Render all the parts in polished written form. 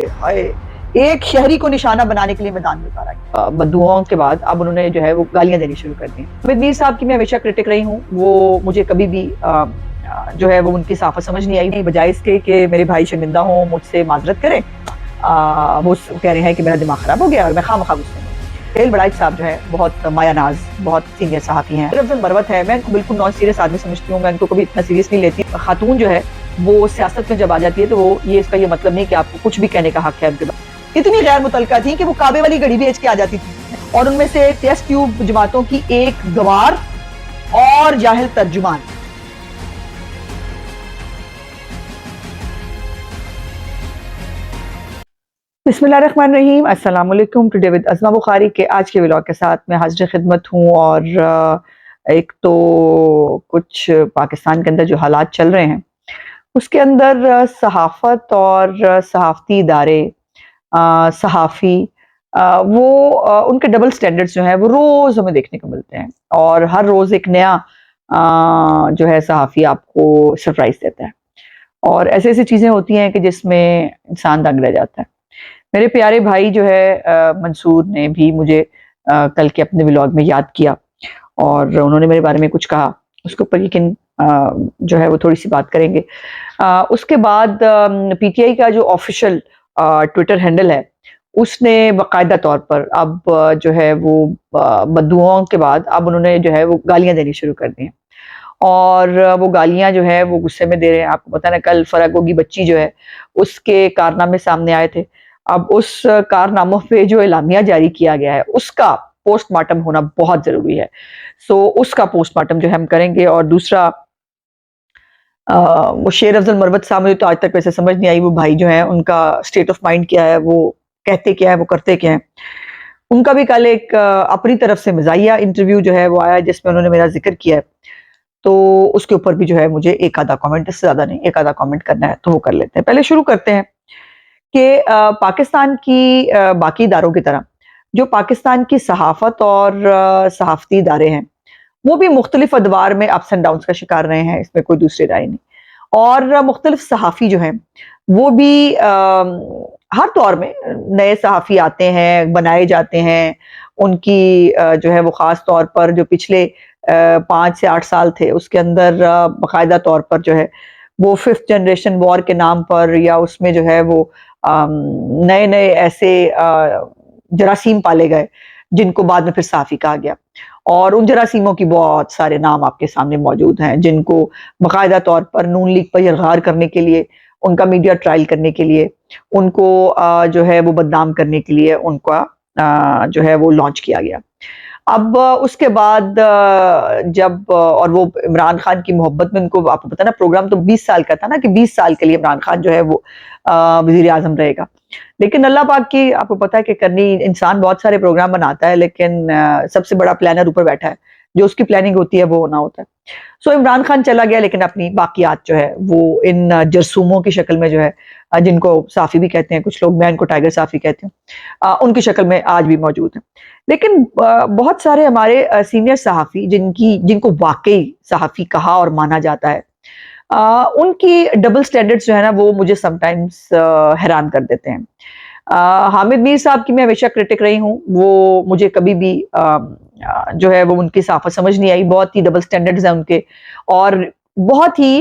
ایک شہری کو نشانہ بنانے کے لیے میدان میں اتارا گیا۔ بددعاؤں کے بعد اب انہوں نے جو ہے وہ گالیاں دینی شروع کر دی۔ حامد میر صاحب کی میں ہمیشہ کرٹک رہی ہوں، وہ مجھے کبھی بھی جو ہے وہ ان کی صافت سمجھ نہیں آئی، بجائے اس کے کہ میرے بھائی شرمندہ ہوں، مجھ سے معذرت کریں، وہ کہہ رہے ہیں کہ میرا دماغ خراب ہو گیا اور میں خواہ غصے میں ہوں۔ ہیل بڑائچ صاحب جو ہے بہت مایہ ناز، بہت سینئر صحافی ہیں۔ افضل مروت ہے، میں ان کو بالکل نان سیریس آدمی سمجھتی ہوں، میں ان کو کبھی اتنا سیریس نہیں لیتی۔ خاتون جو ہے وہ سیاست میں جب آ جاتی ہے تو وہ اس کا یہ مطلب نہیں کہ آپ کو کچھ بھی کہنے کا حق ہے ان کے بعد۔ اتنی غیر متعلقہ تھی کہ وہ کعبے والی گھڑی بیچ کے آ جاتی تھی، اور ان میں سے ٹیسٹ ٹیوب جماعتوں کی ایک گوار اور جاہل ترجمان۔ بسم اللہ الرحمن الرحیم، السلام علیکم۔ ٹوڈے ود عظمہ بخاری کے آج کے ولاگ کے ساتھ میں حاضر خدمت ہوں، اور ایک تو کچھ پاکستان کے اندر جو حالات چل رہے ہیں اس کے اندر صحافت اور صحافتی ادارے، صحافی، وہ ان کے ڈبل سٹینڈرڈز جو ہیں وہ روز ہمیں دیکھنے کو ملتے ہیں، اور ہر روز ایک نیا جو ہے صحافی آپ کو سرپرائز دیتا ہے، اور ایسے ایسی چیزیں ہوتی ہیں کہ جس میں انسان دنگ رہ جاتا ہے۔ میرے پیارے بھائی جو ہے منصور نے بھی مجھے کل کے اپنے ولاگ میں یاد کیا، اور انہوں نے میرے بارے میں کچھ کہا، اس کے اوپر یقین جو ہے وہ تھوڑی سی بات کریں گے۔ اس کے بعد پی ٹی آئی کا جو آفیشیل ٹویٹر ہینڈل ہے اس نے باقاعدہ طور پر اب جو ہے وہ بددعاؤں کے بعد اب انہوں نے جو ہے وہ گالیاں دینی شروع کر دی ہیں، اور وہ گالیاں جو ہے وہ غصے میں دے رہے ہیں۔ آپ کو پتہ نا کل فرح گوگی بچی جو ہے اس کے کارنامے سامنے آئے تھے، اب اس کارناموں پہ جو اعلامیہ جاری کیا گیا ہے اس کا پوسٹ مارٹم ہونا بہت ضروری ہے، سو اس کا پوسٹ مارٹم جو ہم کریں گے۔ اور دوسرا وہ شیر افضل مروت صاحب، مجھے تو آج تک ویسے سمجھ نہیں آئی وہ بھائی جو ہیں ان کا اسٹیٹ آف مائنڈ کیا ہے، وہ کہتے کیا ہے، وہ کرتے کیا ہیں۔ ان کا بھی کل ایک اپنی طرف سے مزاحیہ انٹرویو جو ہے وہ آیا جس میں انہوں نے میرا ذکر کیا ہے، تو اس کے اوپر بھی جو ہے مجھے ایک آدھا کامنٹ، اس سے زیادہ نہیں، ایک آدھا کامنٹ کرنا ہے تو وہ کر لیتے ہیں۔ پہلے شروع کرتے ہیں کہ پاکستان کی باقی اداروں کی طرح جو پاکستان کی صحافت اور صحافتی ادارے ہیں وہ بھی مختلف ادوار میں اپس اینڈ ڈاؤنس کا شکار رہے ہیں، اس میں کوئی دوسری رائے نہیں، اور مختلف صحافی جو ہیں وہ بھی ہر دور میں نئے صحافی آتے ہیں، بنائے جاتے ہیں، ان کی جو ہے وہ خاص طور پر جو پچھلے 5 سے 8 سال تھے اس کے اندر باقاعدہ طور پر جو ہے وہ 5th جنریشن وار کے نام پر، یا اس میں جو ہے وہ نئے نئے ایسے جراثیم پالے گئے جن کو بعد میں پھر صحافی کہا گیا، اور ان جراثیموں کی بہت سارے نام آپ کے سامنے موجود ہیں جن کو باقاعدہ طور پر نون لیگ پر یلغار کرنے کے لیے، ان کا میڈیا ٹرائل کرنے کے لیے، ان کو جو ہے وہ بدنام کرنے کے لیے ان کا جو ہے وہ لانچ کیا گیا۔ اب اس کے بعد جب اور وہ عمران خان کی محبت میں، ان کو آپ کو پتا نا پروگرام تو 20 سال کا تھا نا، کہ 20 سال کے لیے عمران خان جو ہے وہ وزیر اعظم رہے گا، لیکن اللہ پاک کی آپ کو پتا ہے کہ کرنی، انسان بہت سارے پروگرام بناتا ہے لیکن سب سے بڑا پلانر اوپر بیٹھا ہے، جو اس کی پلاننگ ہوتی ہے وہ ہونا ہوتا ہے۔ سو عمران خان چلا گیا، لیکن اپنی باقیات جو ہے وہ ان جرثوموں کی شکل میں جو ہے، جن کو صافی بھی کہتے ہیں کچھ لوگ، میں ان کو ٹائیگر صافی کہتی ہوں، ان کی شکل میں آج بھی موجود ہیں۔ لیکن بہت سارے ہمارے سینئر صحافی جن کو واقعی صحافی کہا اور مانا جاتا ہے، ان کی ڈبل سٹینڈرڈز جو ہے نا وہ مجھے سم ٹائمز حیران کر دیتے ہیں۔ حامد میر صاحب کی میں ہمیشہ کرٹک رہی ہوں، وہ مجھے کبھی بھی جو ہے وہ ان کی صحافت سمجھ نہیں آئی، بہت ہی ڈبل سٹینڈرڈز ہیں ان کے، اور بہت ہی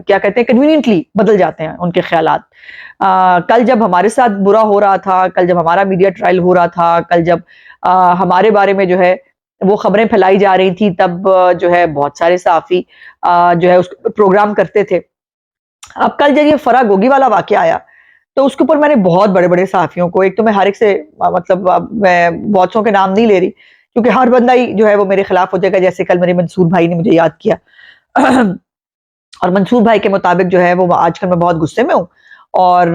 کیا کہتے ہیں کنوینینٹلی بدل جاتے ہیں ان کے خیالات۔ کل جب ہمارے ساتھ برا ہو رہا تھا، کل جب ہمارا میڈیا ٹرائل ہو رہا تھا، کل جب ہمارے بارے میں جو ہے وہ خبریں پھیلائی جا رہی تھی، تب جو ہے بہت سارے صحافی جو ہے اس پروگرام کرتے تھے۔ اب کل جب یہ فرح گوگی والا واقعہ آیا تو اس کے اوپر میں نے بہت بڑے بڑے صحافیوں کو، ایک تو میں ہر ایک سے مطلب میں بہت سو کے نام نہیں لے رہی کیونکہ ہر بندہ ہی جو ہے وہ میرے خلاف ہو جائے گا، جیسے کل میرے منصور بھائی نے مجھے یاد کیا اور منصور بھائی کے مطابق جو ہے وہ آج کل میں بہت غصے میں ہوں، اور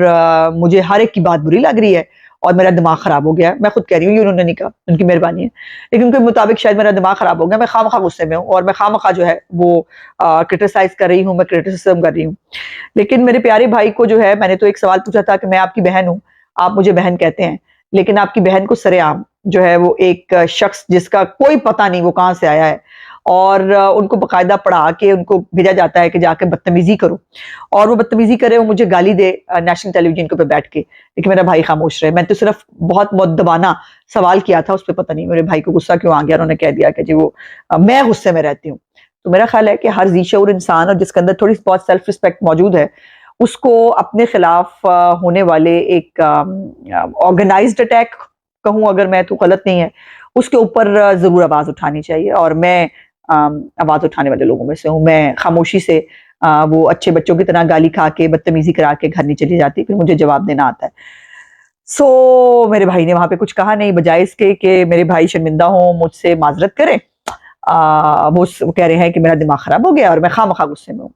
مجھے ہر ایک کی بات بری لگ رہی ہے اور میرا دماغ خراب ہو گیا ہے۔ میں خود کہہ رہی ہوں، یہ انہوں نے نہیں کہا، ان کی مہربانی ہے، لیکن ان کے مطابق شاید میرا دماغ خراب ہو گیا، میں خواہ غصے میں ہوں، اور میں خواہ جو ہے وہ کرٹیسائز کر رہی ہوں، میں کرٹیسزم کر رہی ہوں۔ لیکن میرے پیارے بھائی کو جو ہے، میں نے تو ایک سوال پوچھا تھا کہ میں آپ کی بہن ہوں، آپ مجھے بہن کہتے ہیں، لیکن آپ کی بہن کو سرے عام جو ہے وہ ایک شخص جس کا کوئی پتہ نہیں وہ کہاں سے آیا ہے اور ان کو باقاعدہ پڑھا کے ان کو بھیجا جاتا ہے کہ جا کے بدتمیزی کرو، اور وہ بدتمیزی کرے، وہ مجھے گالی دے نیشنل ٹیلی ویژن کے اوپر بیٹھ کے، لیکن میرا بھائی خاموش رہے. میں تو صرف بہت مؤدبانہ سوال کیا تھا، اس پہ پتہ نہیں میرے بھائی کو غصہ کیوں آ گیا، انہوں نے کہہ دیا کہ جی وہ میں غصے میں رہتی ہوں. تو میرا خیال ہے کہ ہر ذی شعور انسان اور جس کے اندر تھوڑی بہت سیلف رسپیکٹ موجود ہے، اس کو اپنے خلاف ہونے والے ایک آرگنائزڈ اٹیک کہوں اگر میں تو غلط نہیں ہے، اس کے اوپر ضرور آواز اٹھانی چاہیے. اور میں آواز اٹھانے والے لوگوں میں سے ہوں. میں خاموشی سے وہ اچھے بچوں کی طرح گالی کھا کے بدتمیزی کرا کے گھر نہیں چلی جاتی، پھر مجھے جواب دینا آتا ہے. سو میرے بھائی نے وہاں پہ کچھ کہا نہیں، بجائے اس کے کہ میرے بھائی شرمندہ ہوں، مجھ سے معذرت کریں، وہ کہہ رہے ہیں کہ میرا دماغ خراب ہو گیا اور میں خواہ مخواہ غصے میں ہوں.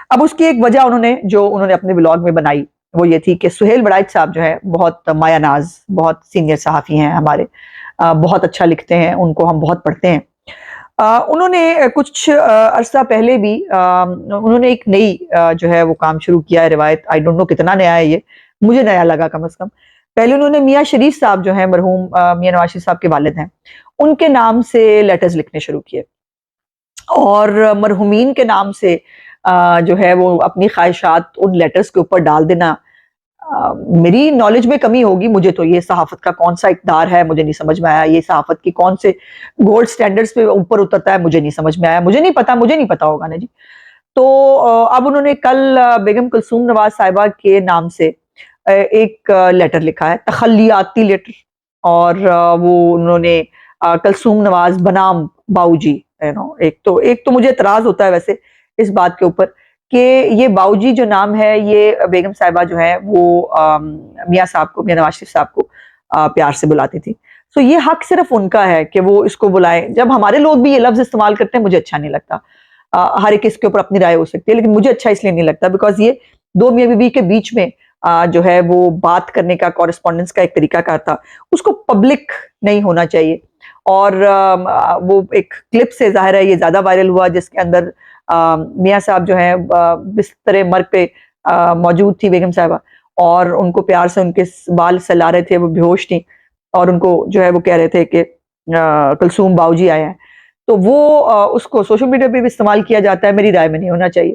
اب اس کی ایک وجہ انہوں نے اپنے ولاگ میں بنائی، وہ یہ تھی کہ سہیل وڑائچ صاحب جو ہے بہت مایہ ناز، بہت سینئر صحافی ہیں ہمارے، بہت اچھا لکھتے ہیں، ان کو ہم بہت پڑھتے ہیں. انہوں نے کچھ عرصہ پہلے بھی انہوں نے ایک نئی جو ہے وہ کام شروع کیا ہے، روایت، آئی ڈونٹ نو کتنا نیا ہے، یہ مجھے نیا لگا کم از کم. پہلے انہوں نے میاں شریف صاحب جو ہیں مرحوم میاں نواز شریف صاحب کے والد ہیں، ان کے نام سے لیٹرز لکھنے شروع کیے، اور مرحومین کے نام سے جو ہے وہ اپنی خواہشات ان لیٹرز کے اوپر ڈال دینا. میری نالج میں کمی ہوگی، مجھے تو یہ صحافت کا کون سا اقدار ہے مجھے نہیں سمجھ میں آیا، یہ صحافت کی کون سے گولڈ سٹینڈرڈز پہ اوپر اترتا ہے مجھے نہیں سمجھ میں آیا، مجھے نہیں پتا ہوگا نا جی. تو اب انہوں نے کل بیگم کلثوم نواز صاحبہ کے نام سے ایک لیٹر لکھا ہے، تخلیاتی لیٹر، اور وہ انہوں نے کلثوم نواز بنام باؤ جی، ایک تو مجھے اعتراض ہوتا ہے ویسے اس بات کے اوپر کہ یہ باؤ جی جو نام ہے، یہ بیگم صاحبہ جو ہے وہ میاں صاحب کو، میاں نواز شریف صاحب کو پیار سے بلاتی تھی. سو یہ حق صرف ان کا ہے کہ وہ اس کو بلائیں. جب ہمارے لوگ بھی یہ لفظ استعمال کرتے ہیں مجھے اچھا نہیں لگتا. ہر ایک اس کے اوپر اپنی رائے ہو سکتی ہے، لیکن مجھے اچھا اس لیے نہیں لگتا بیکاز یہ دو میاں بیوی کے بیچ میں جو ہے وہ بات کرنے کا، کورسپونڈنس کا ایک طریقہ کار تھا، اس کو پبلک نہیں ہونا چاہیے. اور وہ ایک کلپ سے ظاہر ہے یہ زیادہ وائرل ہوا، جس کے اندر میاں صاحب جو ہیں بستر مرگ پہ موجود تھی بیگم صاحبہ، اور ان کو پیار سے ان کے بال سلا رہے تھے، وہ بے ہوش تھیں، اور ان کو جو ہے وہ کہہ رہے تھے کہ کلثوم باؤ جی آیا ہے. تو وہ اس کو سوشل میڈیا پہ بھی استعمال کیا جاتا ہے، میری رائے میں نہیں ہونا چاہیے.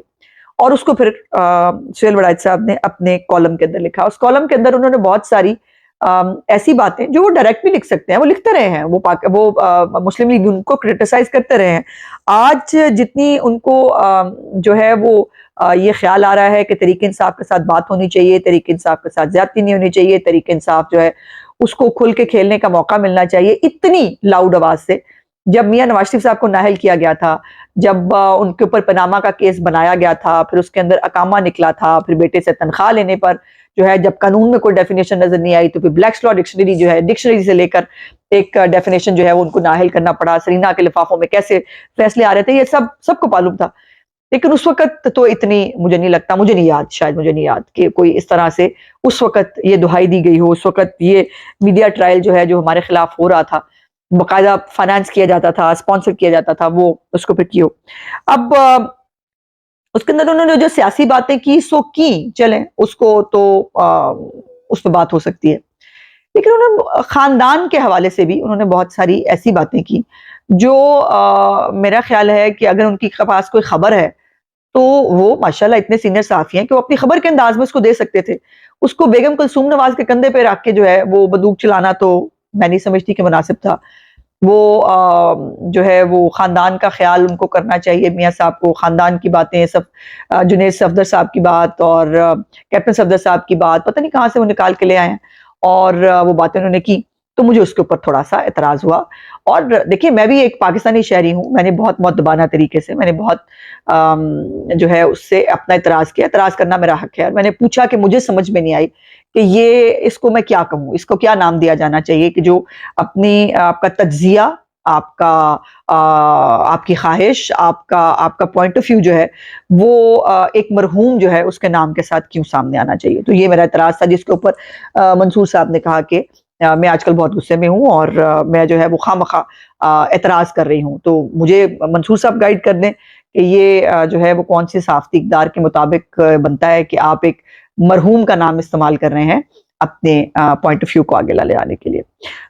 اور اس کو پھر سہیل وڑائچ صاحب نے اپنے کالم کے اندر لکھا. اس کالم کے اندر انہوں نے بہت ساری ایسی باتیں جو وہ ڈائریکٹ بھی لکھ سکتے ہیں، وہ لکھتے رہے ہیں، وہ مسلم لیگ ان کو کرٹیسائز کرتے رہے ہیں. آج جتنی ان کو جو ہے وہ یہ خیال آ رہا ہے کہ تحریک انصاف کے ساتھ بات ہونی چاہیے، تحریک انصاف کے ساتھ زیادتی نہیں ہونی چاہیے، تحریک انصاف جو ہے اس کو کھل کے کھیلنے کا موقع ملنا چاہیے، اتنی لاؤڈ آواز سے جب میاں نواز شریف صاحب کو نااہل کیا گیا تھا، جب ان کے اوپر پاناما کا کیس بنایا گیا تھا، پھر اس کے اندر اقامہ نکلا تھا، پھر بیٹے سے تنخواہ لینے پر جو ہے جب قانون میں کوئی ڈیفینیشن نظر نہیں آئی تو پھر بلیکس لاء ڈکشنری جو ہے، ڈکشنری سے لے کر ایک ڈیفینیشن جو ہے وہ ان کو نااہل کرنا پڑا. سرینا کے لفافوں میں کیسے فیصلے آ رہے تھے، یہ سب کو معلوم تھا. لیکن اس وقت تو اتنی مجھے نہیں لگتا، مجھے نہیں یاد کہ کوئی اس طرح سے اس وقت یہ دہائی دی گئی ہو. اس وقت یہ میڈیا ٹرائل جو ہے جو ہمارے خلاف ہو رہا تھا، باقاعدہ فائنانس کیا جاتا تھا، اسپانسر کیا جاتا تھا، وہ اس کو پھر کیوں. اب اس کے اندر انہوں نے جو سیاسی باتیں کی سو کی، چلیں اس کو تو اس پہ بات ہو سکتی ہے، لیکن انہوں نے خاندان کے حوالے سے بھی انہوں نے بہت ساری ایسی باتیں کی جو میرا خیال ہے کہ اگر ان کی پاس کوئی خبر ہے تو وہ ماشاءاللہ اتنے سینئر صحافی ہیں کہ وہ اپنی خبر کے انداز میں اس کو دے سکتے تھے. اس کو بیگم کلثوم نواز کے کندھے پہ رکھ کے جو ہے وہ بندوق چلانا تو میں نہیں سمجھتی کہ مناسب تھا. وہ جو ہے وہ خاندان کا خیال ان کو کرنا چاہیے میاں صاحب کو. خاندان کی باتیں سب جنید صفدر صاحب کی بات اور کیپٹن صفدر صاحب کی بات پتہ نہیں کہاں سے وہ نکال کے لے آئے ہیں، اور وہ باتیں انہوں نے کی تو مجھے اس کے اوپر تھوڑا سا اعتراض ہوا. اور دیکھیے میں بھی ایک پاکستانی شہری ہوں، میں نے بہت مؤدبانہ طریقے سے، میں نے بہت جو ہے اس سے اپنا اعتراض کیا. اعتراض کرنا میرا حق ہے. میں نے پوچھا کہ مجھے سمجھ میں نہیں آئی کہ یہ اس کو میں کیا کہوں، اس کو کیا نام دیا جانا چاہیے کہ جو آپ کا تجزیہ، آپ کی خواہش، آپ کا پوائنٹ آف ویو جو ہے وہ ایک مرحوم جو ہے اس کے نام کے ساتھ کیوں سامنے آنا چاہیے. تو یہ میرا اعتراض تھا، جس کے اوپر منصور صاحب نے کہا کہ میں آج کل بہت غصے میں ہوں اور میں جو ہے وہ خواہ مخواہ اعتراض کر رہی ہوں. تو مجھے منصور صاحب گائیڈ کر دیں کہ یہ جو ہے وہ کون سی صحافتی اقدار کے مطابق بنتا ہے کہ آپ ایک مرحوم کا نام استعمال کر رہے ہیں اپنے پوائنٹ آف ویو کو آگے لے جانے کے لیے.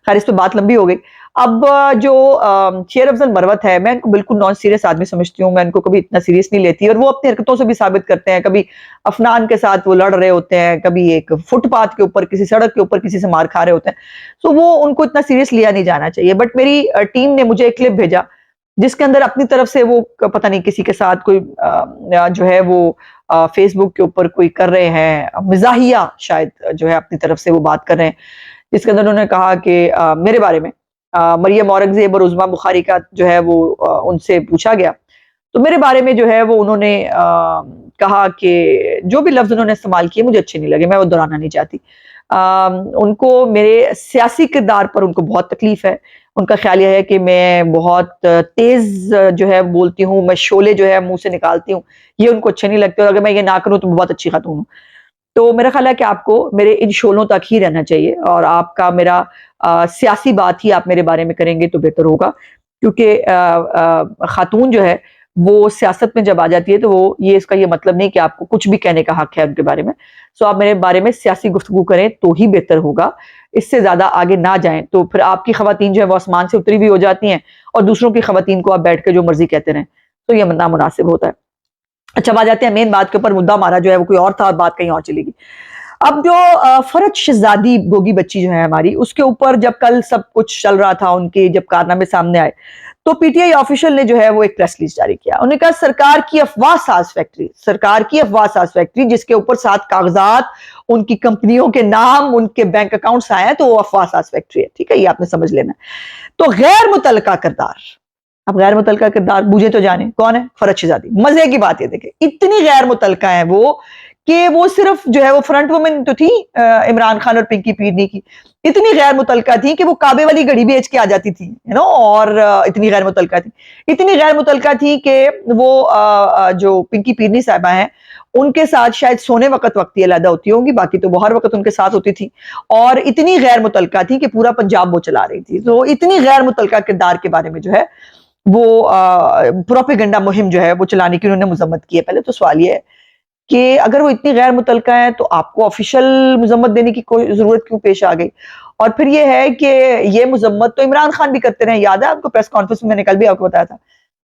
خیر اس پہ بات لمبی ہو گئی. اب جو شیر افضل مروت ہے، میں ان کو بالکل نان سیریس آدمی سمجھتی ہوں، میں ان کو کبھی اتنا سیریس نہیں لیتی، اور وہ اپنی حرکتوں سے بھی ثابت کرتے ہیں، کبھی افنان کے ساتھ وہ لڑ رہے ہوتے ہیں، کبھی ایک فٹ پاتھ کے اوپر کسی سڑک کے اوپر کسی سے مار کھا رہے ہوتے ہیں، تو وہ ان کو اتنا سیریس لیا نہیں جانا چاہیے. بٹ میری ٹیم نے مجھے ایک کلپ بھیجا جس کے اندر اپنی طرف سے وہ پتہ نہیں کسی کے ساتھ کوئی جو ہے وہ فیس بک کے اوپر کوئی کر رہے ہیں مزاحیہ، شاید جو ہے اپنی طرف سے وہ بات کر رہے ہیں، جس کے اندر انہوں نے کہا کہ میرے بارے میں مریم اورنگزیب اور عظما بخاری کا جو ہے وہ ان سے پوچھا گیا، تو میرے بارے میں جو ہے وہ انہوں نے کہا کہ جو بھی لفظ انہوں نے استعمال کیے مجھے اچھے نہیں لگے، میں وہ دہرانا نہیں چاہتی. ان کو میرے سیاسی کردار پر ان کو بہت تکلیف ہے. ان کا خیال یہ ہے کہ میں بہت تیز جو ہے بولتی ہوں، میں شعلے جو ہے منہ سے نکالتی ہوں، یہ ان کو اچھے نہیں لگتے، اور اگر میں یہ نہ کروں تو میں بہت اچھی خاتون ہوں. تو میرا خیال ہے کہ آپ کو میرے ان شعلوں تک ہی رہنا چاہیے، اور آپ کا میرا سیاسی بات ہی آپ میرے بارے میں کریں گے تو بہتر ہوگا، کیونکہ خاتون جو ہے وہ سیاست میں جب آ جاتی ہے تو وہ اس کا یہ مطلب نہیں کہ آپ کو کچھ بھی کہنے کا حق ہے ان کے بارے میں. سو آپ میرے بارے میں سیاسی گفتگو کریں تو ہی بہتر ہوگا، اس سے زیادہ آگے نہ جائیں تو پھر آپ کی خواتین جو ہے وہ آسمان سے اتری بھی ہو جاتی ہیں، اور دوسروں کی خواتین کو آپ بیٹھ کے جو مرضی کہتے رہیں، تو یہ نامناسب ہوتا ہے. اچھا، آ جاتے ہیں مین بات کے اوپر. مدعا ہمارا جو ہے وہ کوئی اور تھا، بات کہیں اور چلے گی. اب جو فرج شہزادی گوگی بچی جو ہے ہماری، اس کے اوپر جب کل سب کچھ چل رہا تھا، ان کے جب کارنامے سامنے آئے، تو پی ٹی آئی آفیشل نے جو ہے وہ ایک پریس ریلیز جاری کیا. انہوں نے کہا سرکار کی افواہ ساز فیکٹری جس کے اوپر 7 کاغذات ان کی کمپنیوں کے نام، ان کے بینک اکاؤنٹس آئے ہیں، تو وہ افواہ ساز فیکٹری ہے. ٹھیک ہے، یہ آپ نے سمجھ لینا. تو غیر متعلقہ کردار، اب غیر متعلقہ کردار مجھے تو جانے کون ہے؟ فرج شہزادی. مزے کی بات یہ دیکھیں، اتنی غیر متعلقہ ہیں وہ کہ وہ صرف جو ہے وہ فرنٹ وومن تو تھی عمران خان اور پنکی پیرنی کی، اتنی غیر متعلقہ تھی کہ وہ کعبے والی گھڑی بیچ کے آ جاتی تھی اور اتنی غیر متعلقہ تھی کہ وہ جو پنکی پیرنی صاحبہ ہیں ان کے ساتھ شاید سونے وقت علیحدہ ہوتی ہوں گی، باقی تو وہ ہر وقت ان کے ساتھ ہوتی تھی، اور اتنی غیر متعلقہ تھی کہ پورا پنجاب وہ چلا رہی تھی. تو اتنی غیر متعلقہ کردار کے بارے میں جو ہے وہ پروپیگنڈا مہم جو ہے وہ چلانے کی انہوں نے مذمت کی ہے. پہلے تو سوال یہ ہے کہ اگر وہ اتنی غیر متعلقہ ہیں تو آپ کو آفیشل مذمت دینے کی کوئی ضرورت کیوں پیش آ گئی؟ اور پھر یہ ہے کہ یہ مذمت تو عمران خان بھی کرتے رہے، یاد ہے آپ کو پریس کانفرنس میں نے کل بھی آپ کو بتایا تھا،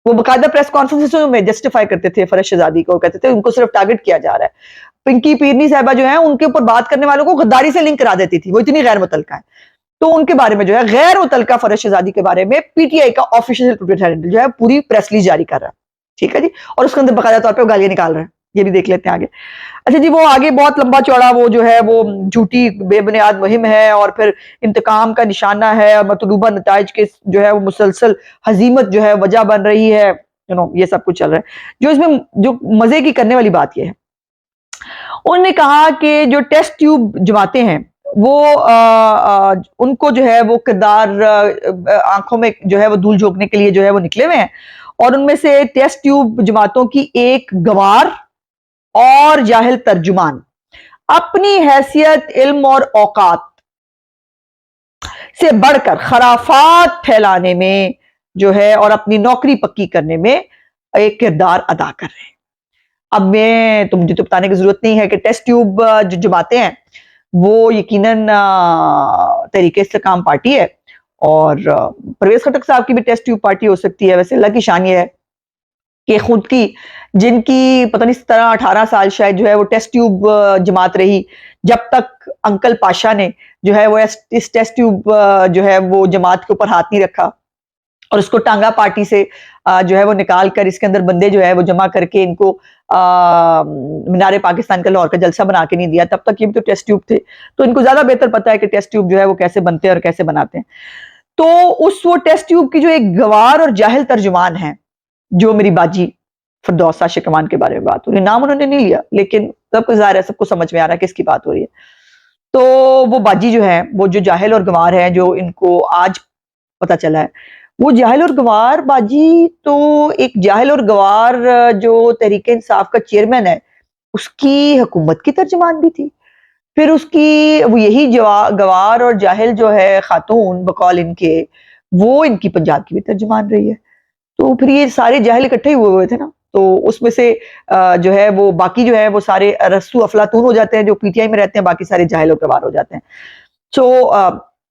وہ باقاعدہ پریس کانفرنس میں جسٹیفائی کرتے تھے فرج شہزادی کو، کہتے تھے ان کو صرف ٹارگٹ کیا جا رہا ہے. پنکی پیرنی صاحبہ جو ہیں ان کے اوپر بات کرنے والوں کو غداری سے لنک کرا دیتی تھی، وہ اتنی غیر متعلقہ ہیں. تو ان کے بارے میں جو ہے غیر متعلقہ فرج شہزادی کے بارے میں پی ٹی آئی کا آفیشل ٹویٹر ہینڈل جو ہے پوری پریس ریلیز جاری کر رہا ہے. ٹھیک ہے جی، اور اس کے اندر باقاعدہ طور پہ وہ گالیاں نکال رہے ہیں، یہ بھی دیکھ لیتے ہیں آگے. اچھا جی، وہ آگے بہت لمبا چوڑا وہ جو ہے وہ جھوٹی بے بنیاد مہم ہے، اور پھر انتقام کا نشانہ ہے، اور مطلوبہ نتائج کے جو ہے وہ مسلسل ہزیمت جو ہے وجہ بن رہی ہے، یہ سب کچھ چل رہا ہے. جو اس میں جو مزے کی کرنے والی بات یہ ہے، انہوں نے کہا کہ جو ٹیسٹ ٹیوب جماعتیں ہیں وہ ان کو جو ہے وہ کردار آنکھوں میں جو ہے وہ دھول جھونکنے کے لیے جو ہے وہ نکلے ہوئے ہیں، اور ان میں سے ٹیسٹ ٹیوب جماعتوں کی ایک گوار اور جاہل ترجمان اپنی حیثیت، علم اور اوقات سے بڑھ کر خرافات پھیلانے میں جو ہے اور اپنی نوکری پکی کرنے میں ایک کردار ادا کر رہے ہیں. اب مجھے تو بتانے کی ضرورت نہیں ہے کہ ٹیسٹ ٹیوب جو جماعتیں ہیں وہ یقیناً تحریک استحکام پارٹی ہے، اور پرویز خٹک صاحب کی بھی ٹیسٹ ٹیوب پارٹی ہو سکتی ہے. ویسے اللہ کی شان یہ ہے کہ خود کی جن کی پتہ نہیں 17-18 سال شاید جو ہے وہ ٹیسٹ ٹیوب جماعت رہی، جب تک انکل پاشا نے جو ہے وہ اس ٹیسٹ ٹیوب جو ہے وہ جماعت کے اوپر ہاتھ نہیں رکھا اور اس کو ٹانگا پارٹی سے جو ہے وہ نکال کر اس کے اندر بندے جو ہے وہ جمع کر کے ان کو مینار پاکستان کا لاہور کا جلسہ بنا کے نہیں دیا، تب تک یہ بھی تو ٹیسٹ ٹیوب تھے. تو ان کو زیادہ بہتر پتا ہے کہ ٹیسٹ ٹیوب جو ہے وہ کیسے بنتے ہیں اور کیسے بناتے ہیں. تو وہ ٹیسٹ ٹیوب کی جو ایک گوار اور جاہل ترجمان ہے، جو میری باجی فردوس عاشق امان کے بارے میں بات ہو رہی ہے، نام انہوں نے نہیں لیا لیکن سب کو ظاہر ہے، سب کو سمجھ میں آ رہا ہے کس کی بات ہو رہی ہے. تو وہ باجی جو ہے وہ جو جاہل اور گوار ہے، جو ان کو آج پتا چلا ہے، وہ جاہل اور گوار باجی تو ایک جاہل اور گوار جو تحریک انصاف کا چیئرمین ہے اس کی حکومت کی ترجمان بھی تھی. پھر اس کی وہ یہی گوار اور جاہل جو ہے خاتون بقول ان کے، وہ ان کی پنجاب کی بھی ترجمان رہی ہے. تو پھر یہ سارے جاہل اکٹھے ہوئے تھے نا، تو اس میں سے جو ہے وہ باقی جو ہے وہ سارے رسو افلاطون ہو جاتے ہیں جو پی ٹی آئی میں رہتے ہیں، باقی سارے جاہل و گوار ہو جاتے ہیں. تو